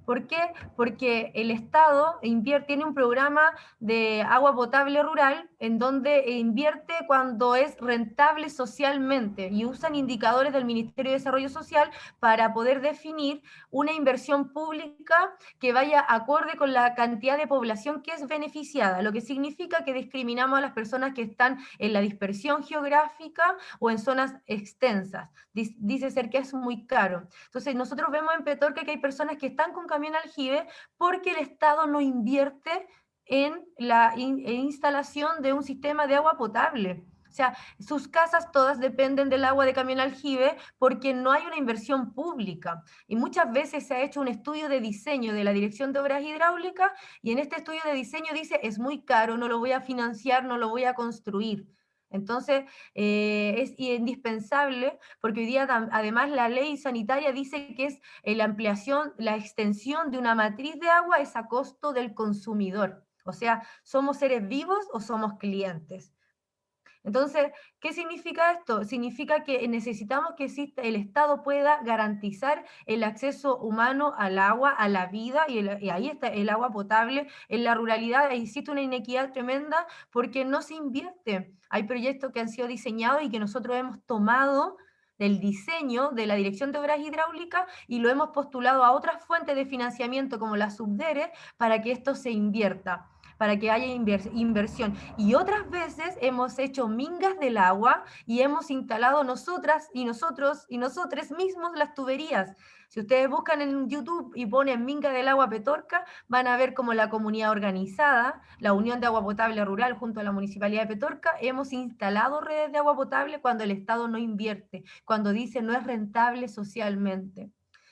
¿Por qué? Porque el Estado tiene un programa de agua potable rural en donde invierte cuando es rentable socialmente, y usan indicadores del Ministerio de Desarrollo Social para poder definir una inversión pública que vaya acorde con la cantidad de población que es beneficiada, lo que significa que discriminamos a las personas que están en la dispersión geográfica o en zonas extensas. Dice ser que es muy caro. Entonces nosotros vemos en Petorca que hay personas que están con camión aljibe porque el Estado no invierte en la instalación de un sistema de agua potable. O sea, sus casas todas dependen del agua de camión aljibe porque no hay una inversión pública. Y muchas veces se ha hecho un estudio de diseño de la Dirección de Obras Hidráulicas, y en este estudio de diseño dice, es muy caro, no lo voy a financiar, no lo voy a construir. Entonces, es indispensable, porque hoy día además la ley sanitaria dice que es la extensión de una matriz de agua es a costo del consumidor. O sea, ¿somos seres vivos o somos clientes? Entonces, ¿qué significa esto? Significa que necesitamos que el Estado pueda garantizar el acceso humano al agua, a la vida, y ahí está el agua potable. En la ruralidad existe una inequidad tremenda porque no se invierte. Hay proyectos que han sido diseñados y que nosotros hemos tomado del diseño de la Dirección de Obras Hidráulicas y lo hemos postulado a otras fuentes de financiamiento como la Subdere para que esto se invierta, para que haya inversión. Y otras veces hemos hecho mingas del agua y hemos instalado nosotras y nosotros y nosotros mismos las tuberías. Si ustedes buscan en YouTube y ponen minga del agua Petorca, van a ver cómo la comunidad organizada, la Unión de Agua Potable Rural junto a la Municipalidad de Petorca, hemos instalado redes de agua potable cuando el Estado no invierte, cuando dice no es rentable socialmente.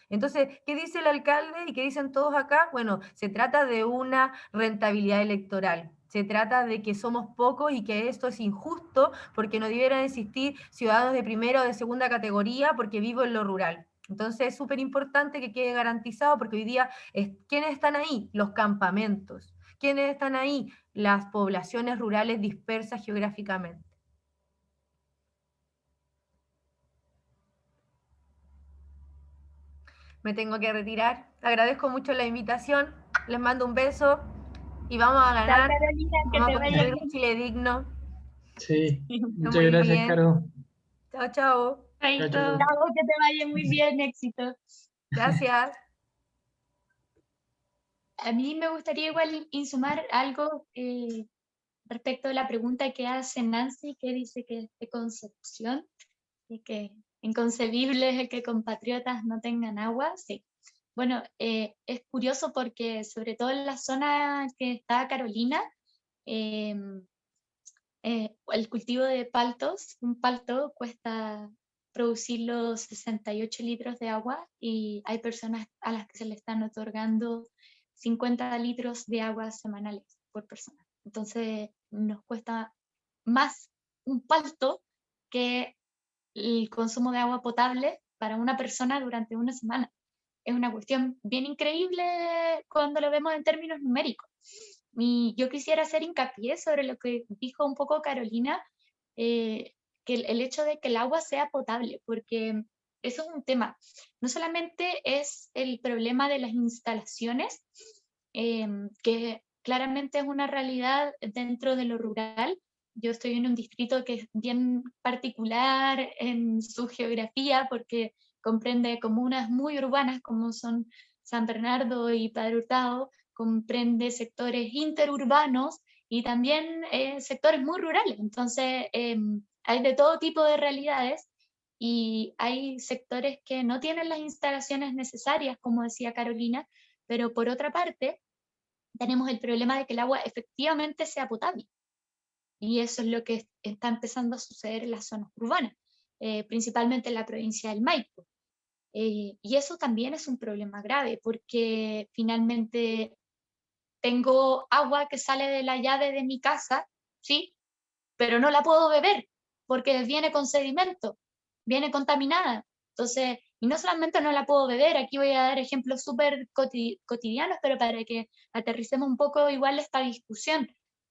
Entonces, ¿qué dice el alcalde y qué dicen todos acá? Bueno, se trata de una rentabilidad electoral. Se trata de que somos pocos y que esto es injusto porque no debieran existir ciudadanos de primera o de segunda categoría porque vivo en lo rural. Entonces es súper importante que quede garantizado porque hoy día, ¿quiénes están ahí? Los campamentos. ¿Quiénes están ahí? Las poblaciones rurales dispersas geográficamente. Me tengo que retirar. Agradezco mucho la invitación. Les mando un beso y vamos a ganar. Chao, Carolina, que Vamos te a vaya construir un bien. Chile digno. Sí, muchas Muy gracias, bien. Caro. Chao, chao. Chao, Chaito. chao. Chao, que te vaya muy bien, éxito. Gracias. A mí me gustaría igual insumar algo respecto a la pregunta que hace Nancy, que dice que es de Concepción y que inconcebible es que compatriotas no tengan agua. Sí. Bueno, es curioso porque sobre todo en la zona que está Carolina, el cultivo de paltos, un palto cuesta producirlo 68 litros de agua y hay personas a las que se le están otorgando 50 litros de agua semanales por persona. Entonces nos cuesta más un palto que el consumo de agua potable para una persona durante una semana. Es una cuestión bien increíble cuando lo vemos en términos numéricos. Y yo quisiera hacer hincapié sobre lo que dijo un poco Carolina, que el hecho de que el agua sea potable, porque eso es un tema. No solamente es el problema de las instalaciones, que claramente es una realidad dentro de lo rural. Yo estoy en un distrito que es bien particular en su geografía porque comprende comunas muy urbanas como son San Bernardo y Padre Hurtado, comprende sectores interurbanos y también sectores muy rurales. Entonces, hay de todo tipo de realidades y hay sectores que no tienen las instalaciones necesarias, como decía Carolina, pero por otra parte, tenemos el problema de que el agua efectivamente sea potable. Y eso es lo que está empezando a suceder en las zonas urbanas, principalmente en la provincia del Maipo. Y eso también es un problema grave porque finalmente tengo agua que sale de la llave de mi casa, ¿sí? Pero no la puedo beber porque viene con sedimento, viene contaminada. Entonces, y no solamente no la puedo beber, aquí voy a dar ejemplos súper cotidianos, pero para que aterricemos un poco igual esta discusión.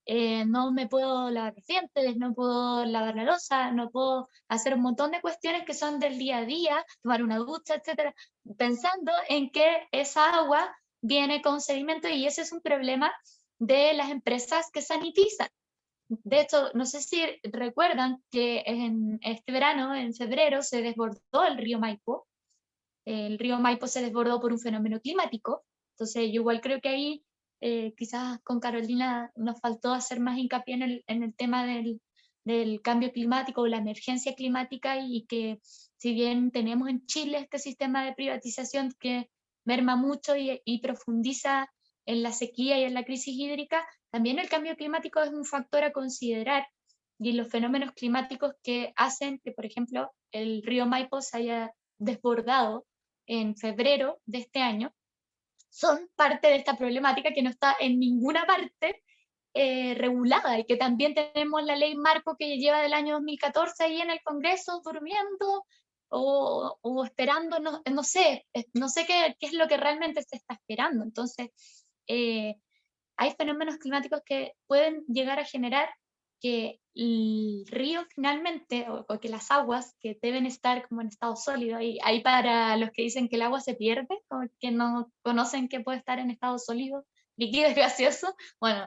No me puedo lavar los dientes, no puedo lavar la loza, no puedo hacer un montón de cuestiones que son del día a día, tomar una ducha, etcétera, pensando en que esa agua viene con sedimento y ese es un problema de las empresas que sanitizan. De hecho, no sé si recuerdan que en este verano, en febrero, se desbordó el río Maipo. El río Maipo se desbordó por un fenómeno climático. Entonces, yo igual creo que ahí quizás con Carolina nos faltó hacer más hincapié en el tema del cambio climático o la emergencia climática y que si bien tenemos en Chile este sistema de privatización que merma mucho y profundiza en la sequía y en la crisis hídrica, también el cambio climático es un factor a considerar y los fenómenos climáticos que hacen que, por ejemplo, el río Maipo se haya desbordado en febrero de este año, son parte de esta problemática que no está en ninguna parte regulada y que también tenemos la ley marco que lleva del año 2014 ahí en el Congreso durmiendo o esperando, no sé qué es lo que realmente se está esperando. Entonces, hay fenómenos climáticos que pueden llegar a generar que el río finalmente, o que las aguas que deben estar como en estado sólido, y ahí para los que dicen que el agua se pierde, o que no conocen que puede estar en estado sólido, líquido y gaseoso, bueno,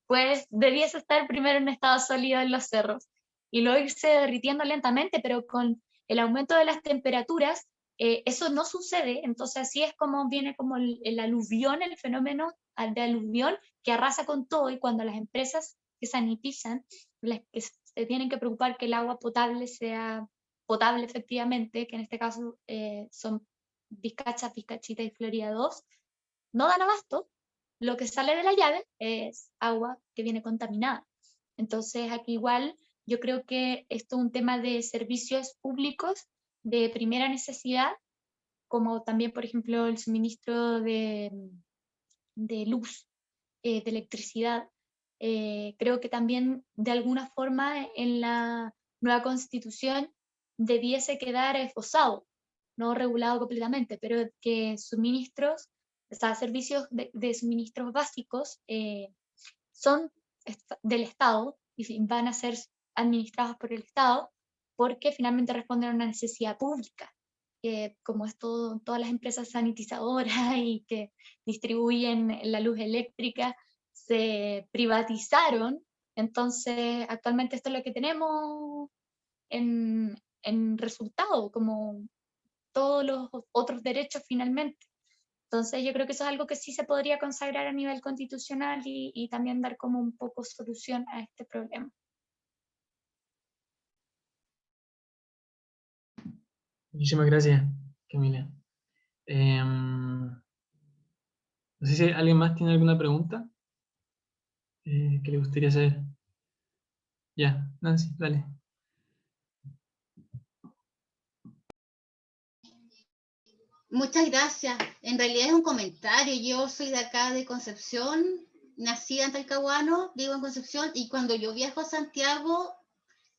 pues debiese estar primero en estado sólido en los cerros, y luego irse derritiendo lentamente, pero con el aumento de las temperaturas, eso no sucede, entonces así es como viene como el aluvión, el fenómeno de aluvión que arrasa con todo, y cuando las empresas que sanitizan, las que se tienen que preocupar que el agua potable sea potable efectivamente, que en este caso son Vizcacha, Vizcachita y Florida 2, no dan abasto, lo que sale de la llave es agua que viene contaminada. Entonces aquí igual yo creo que esto es un tema de servicios públicos de primera necesidad, como también, por ejemplo, el suministro de luz, de electricidad. Creo que también de alguna forma en la nueva constitución debiese quedar esbozado, no regulado completamente, pero que suministros, o sea, servicios de suministros básicos son del Estado y van a ser administrados por el Estado porque finalmente responden a una necesidad pública, que como es todo, todas las empresas sanitizadoras y que distribuyen la luz eléctrica se privatizaron, entonces actualmente esto es lo que tenemos en resultado, como todos los otros derechos finalmente. Entonces yo creo que eso es algo que sí se podría consagrar a nivel constitucional y también dar como un poco solución a este problema. Muchísimas gracias, Camila. No sé si alguien más tiene alguna pregunta que le gustaría saber. Ya, Nancy, dale. Muchas gracias. En realidad es un comentario. Yo soy de acá de Concepción, nacida en Talcahuano, vivo en Concepción, y cuando yo viajo a Santiago,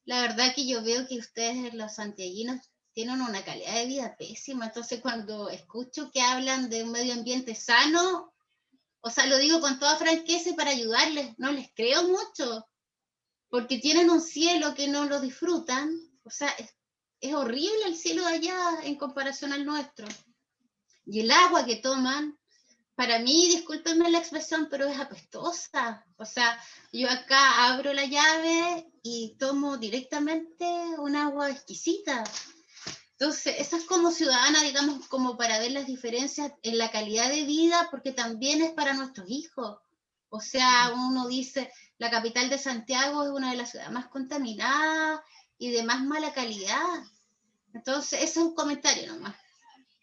la verdad que yo veo que ustedes, los santiaguinos, tienen una calidad de vida pésima. Entonces, cuando escucho que hablan de un medio ambiente sano, o sea, lo digo con toda franqueza y para ayudarles, no les creo mucho, porque tienen un cielo que no lo disfrutan. O sea, es horrible el cielo de allá en comparación al nuestro. Y el agua que toman, para mí, discúlpenme la expresión, pero es apestosa. O sea, yo acá abro la llave y tomo directamente un agua exquisita. Entonces, eso es como ciudadana, digamos, como para ver las diferencias en la calidad de vida, porque también es para nuestros hijos. O sea, uno dice, la capital de Santiago es una de las ciudades más contaminadas y de más mala calidad. Entonces, eso es un comentario nomás.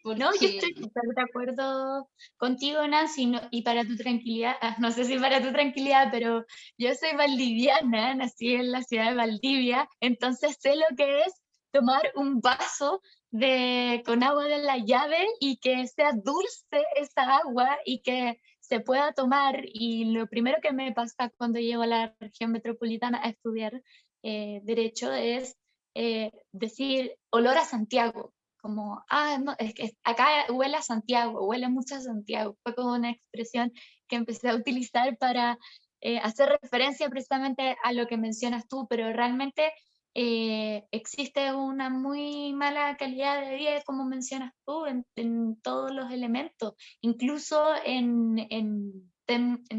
No, yo estoy súper de acuerdo contigo, Nancy, y para tu tranquilidad, no sé si para tu tranquilidad, pero yo soy valdiviana, nací en la ciudad de Valdivia, entonces sé lo que es tomar un vaso con agua de la llave y que sea dulce esa agua y que se pueda tomar. Y lo primero que me pasa cuando llego a la región metropolitana a estudiar Derecho es decir olor a Santiago, como, no, es que acá huele a Santiago, huele mucho a Santiago. Fue como una expresión que empecé a utilizar para hacer referencia precisamente a lo que mencionas tú, pero realmente existe una muy mala calidad de vida, como mencionas tú, en todos los elementos, incluso en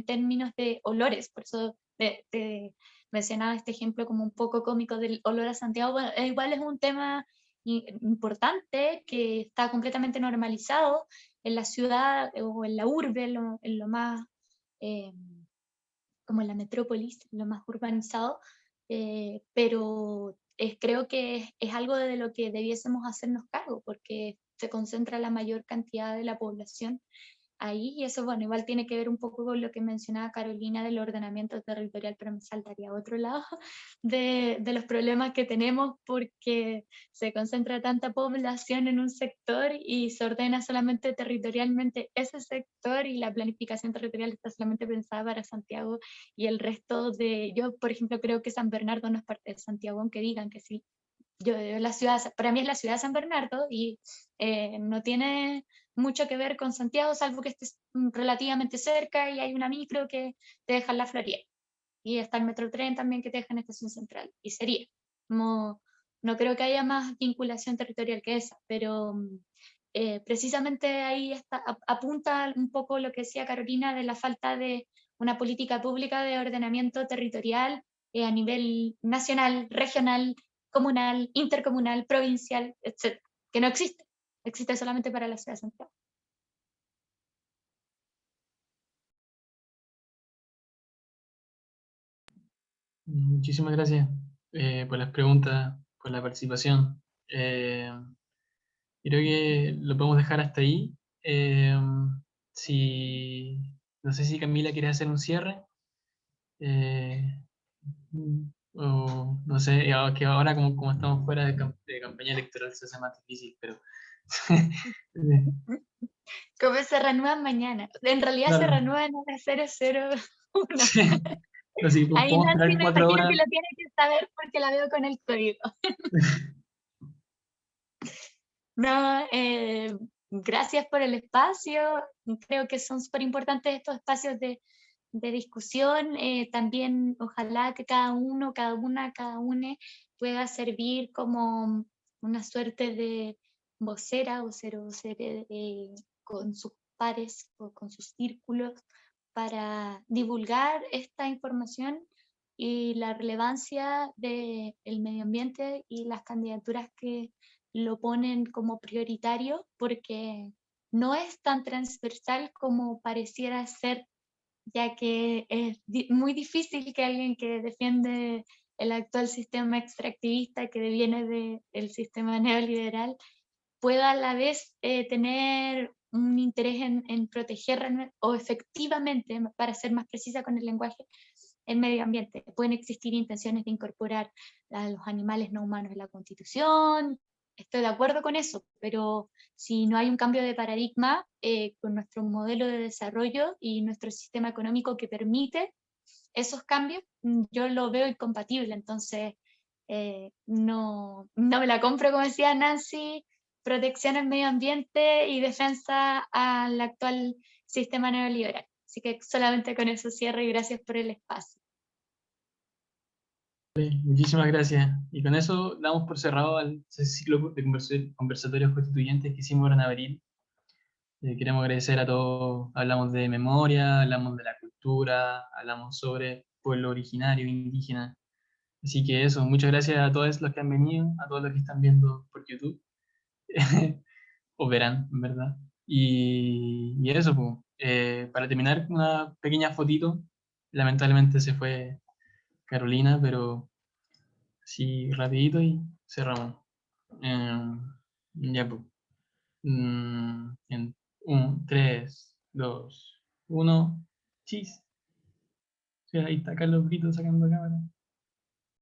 términos de olores. Por eso te mencionaba este ejemplo como un poco cómico del olor a Santiago. Bueno, igual es un tema importante que está completamente normalizado en la ciudad o en la urbe, en lo más, como en la metrópolis, lo más urbanizado, pero creo que es algo de lo que debiésemos hacernos cargo, porque se concentra la mayor cantidad de la población ahí, y eso, bueno, igual tiene que ver un poco con lo que mencionaba Carolina del ordenamiento territorial, pero me saltaría a otro lado de los problemas que tenemos porque se concentra tanta población en un sector y se ordena solamente territorialmente ese sector, y la planificación territorial está solamente pensada para Santiago y el resto yo por ejemplo creo que San Bernardo no es parte de Santiago, aunque digan que sí, la ciudad, para mí es la ciudad de San Bernardo y no tiene mucho que ver con Santiago, salvo que estés relativamente cerca y hay una micro que te deja en la Florida. Y está el Metrotren también que te deja en Estación Central. Y sería. No, no creo que haya más vinculación territorial que esa, pero precisamente ahí apunta un poco lo que decía Carolina de la falta de una política pública de ordenamiento territorial a nivel nacional, regional, comunal, intercomunal, provincial, etc. Que no existe. Existe solamente para la ciudad de Santiago. Muchísimas gracias por las preguntas, por la participación. Creo que lo podemos dejar hasta ahí. Eh, si, no sé si Camila quiere hacer un cierre. Eh, o no sé, que ahora como estamos fuera de campaña electoral se hace más difícil, pero... Como se reanudan mañana. En realidad se Claro. reanudan a las 001. Sí. Así que Ahí podemos Nancy esperar me 4 imagino horas. que lo tiene que saber porque la veo con el código. No, gracias por el espacio. Creo que son súper importantes estos espacios de discusión. También ojalá que cada uno, cada una, cada une pueda servir como una suerte de vocera o vocere con sus pares o con sus círculos para divulgar esta información y la relevancia del medio ambiente y las candidaturas que lo ponen como prioritario, porque no es tan transversal como pareciera ser, ya que es muy difícil que alguien que defiende el actual sistema extractivista que viene del sistema neoliberal pueda a la vez tener un interés en proteger o efectivamente, para ser más precisa con el lenguaje, el medio ambiente. Pueden existir intenciones de incorporar a los animales no humanos en la Constitución, estoy de acuerdo con eso, pero si no hay un cambio de paradigma con nuestro modelo de desarrollo y nuestro sistema económico que permite esos cambios, yo lo veo incompatible. Entonces, no me la compro, como decía Nancy, protección al medio ambiente y defensa al actual sistema neoliberal. Así que solamente con eso cierro y gracias por el espacio. Muchísimas gracias. Y con eso damos por cerrado ese ciclo de conversatorios constituyentes que hicimos ahora en abril. Queremos agradecer a todos. Hablamos de memoria, hablamos de la cultura, hablamos sobre pueblo originario, indígena. Así que eso, muchas gracias a todos los que han venido, a todos los que están viendo por YouTube. O verán, en verdad. Y eso, pues, para terminar, una pequeña fotito. Lamentablemente se fue Carolina, pero así rapidito y cerramos. Ya, pues. En 1, 3, 2, 1, chis. Sí, ahí está Carlos Brito sacando cámara.